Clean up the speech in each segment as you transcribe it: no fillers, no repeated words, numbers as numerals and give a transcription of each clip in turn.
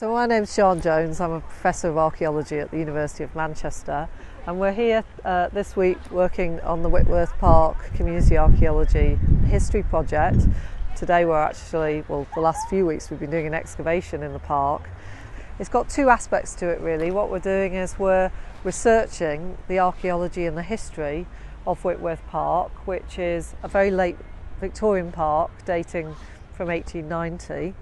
So my name's Sian Jones, I'm a Professor of Archaeology at the University of Manchester, and we're here this week working on the Whitworth Park Community Archaeology History Project. Today we're actually, well, the last few weeks we've been doing an excavation in the park. It's got two aspects to it really. What we're doing is we're researching the archaeology and the history of Whitworth Park, which is a very late Victorian park dating from 1890.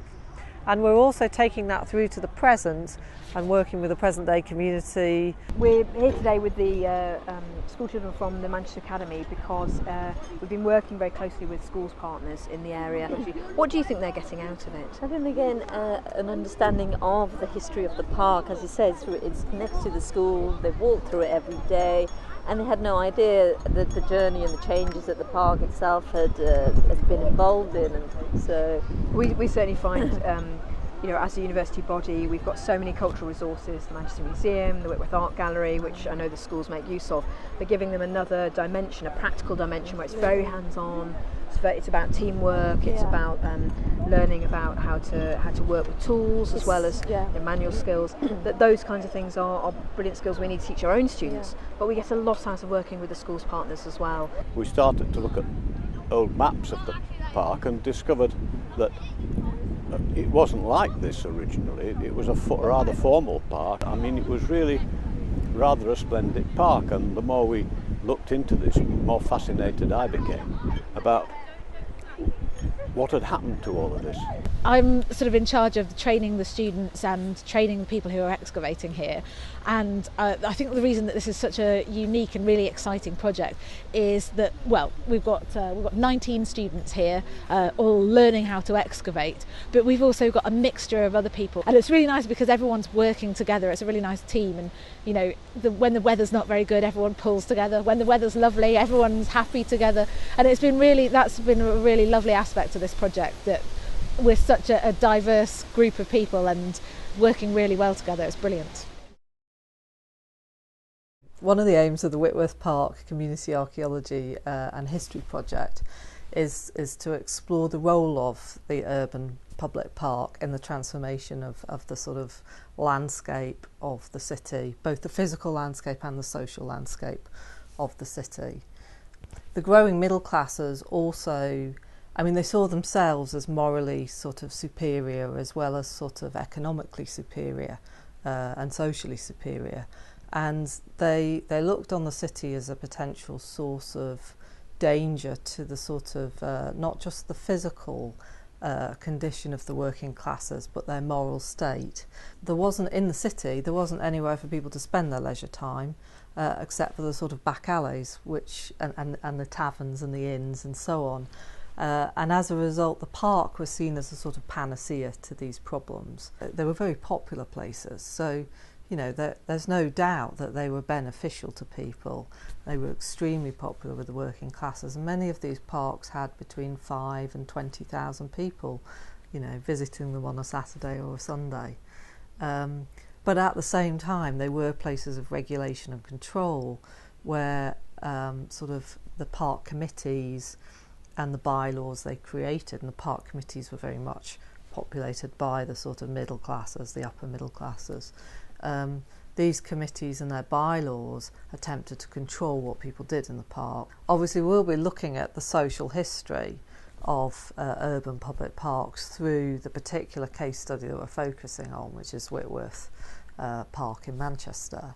And we're also taking that through to the present and working with the present day community. We're here today with the school children from the Manchester Academy because we've been working very closely with schools partners in the area. What do you think they're getting out of it? I think again an understanding of the history of the park. As you said, it's next to the school, they walk through it every day, and they had no idea that the journey and the changes that the park itself has been involved in. And so we certainly find, as a university body, we've got so many cultural resources, the Manchester Museum, the Whitworth Art Gallery, which I know the schools make use of, but giving them another dimension, a practical dimension where it's very hands-on. It's about teamwork. It's about learning about how to work with tools as well as manual skills. That those kinds of things are brilliant skills we need to teach our own students. But we get a lot out of working with the schools partners as well. We started to look at old maps of the park and discovered that it wasn't like this originally. It was a rather formal park. I mean, it was really rather a splendid park, and the more we looked into this, the more fascinated I became about what had happened to all of this. I'm sort of in charge of training the students and training the people who are excavating here, and I think the reason that this is such a unique and really exciting project is that, well, we've got 19 students here all learning how to excavate, but we've also got a mixture of other people, and it's really nice because everyone's working together. It's a really nice team, and when the weather's not very good, everyone pulls together. When the weather's lovely, everyone's happy together, and that's been a really lovely aspect of this project, that we're such a diverse group of people and working really well together. It's brilliant. One of the aims of the Whitworth Park Community Archaeology and History Project is to explore the role of the urban public park in the transformation of the sort of landscape of the city, both the physical landscape and the social landscape of the city. The growing middle classes also, they saw themselves as morally sort of superior as well as sort of economically superior and socially superior. And they looked on the city as a potential source of danger to the sort of, not just the physical condition of the working classes, but their moral state. There wasn't anywhere for people to spend their leisure time, except for the sort of back alleys, and the taverns and the inns and so on. And as a result, the park was seen as a sort of panacea to these problems. They were very popular places, so there's no doubt that they were beneficial to people. They were extremely popular with the working classes, and many of these parks had between 5,000 and 20,000 people, visiting them on a Saturday or a Sunday. But at the same time, they were places of regulation and control, where sort of the park committees and the bylaws they created, and the park committees were very much populated by the sort of middle classes, the upper middle classes. These committees and their bylaws attempted to control what people did in the park. Obviously, we'll be looking at the social history of urban public parks through the particular case study that we're focusing on, which is Whitworth Park in Manchester.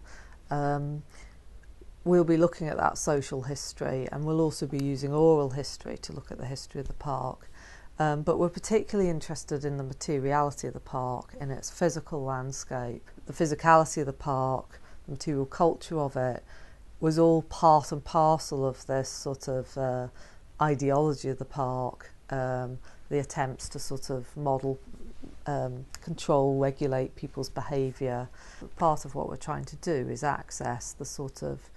We'll be looking at that social history, and we'll also be using oral history to look at the history of the park. But we're particularly interested in the materiality of the park, in its physical landscape. The physicality of the park, the material culture of it, was all part and parcel of this sort of ideology of the park, the attempts to sort of model, control, regulate people's behaviour. Part of what we're trying to do is access the sort of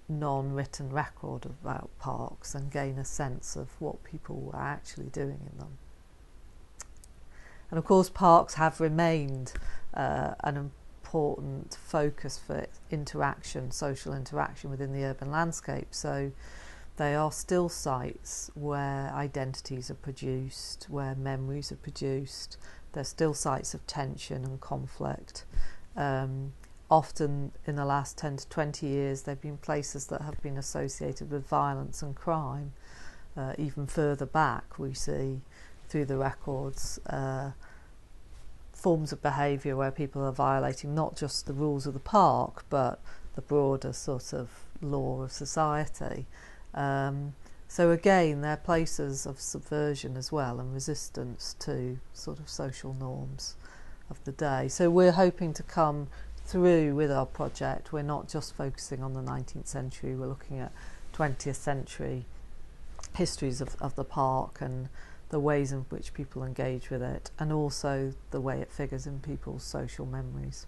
non-written record about parks and gain a sense of what people were actually doing in them. And of course, parks have remained an important focus for interaction, social interaction within the urban landscape. So they are still sites where identities are produced, where memories are produced, they're still sites of tension and conflict. Often in the last 10 to 20 years they've been places that have been associated with violence and crime. Even further back we see through the records forms of behaviour where people are violating not just the rules of the park but the broader sort of law of society. So again, they're places of subversion as well and resistance to sort of social norms of the day. So we're hoping to come through with our project. We're not just focusing on the 19th century, we're looking at 20th century histories of the park and the ways in which people engage with it, and also the way it figures in people's social memories.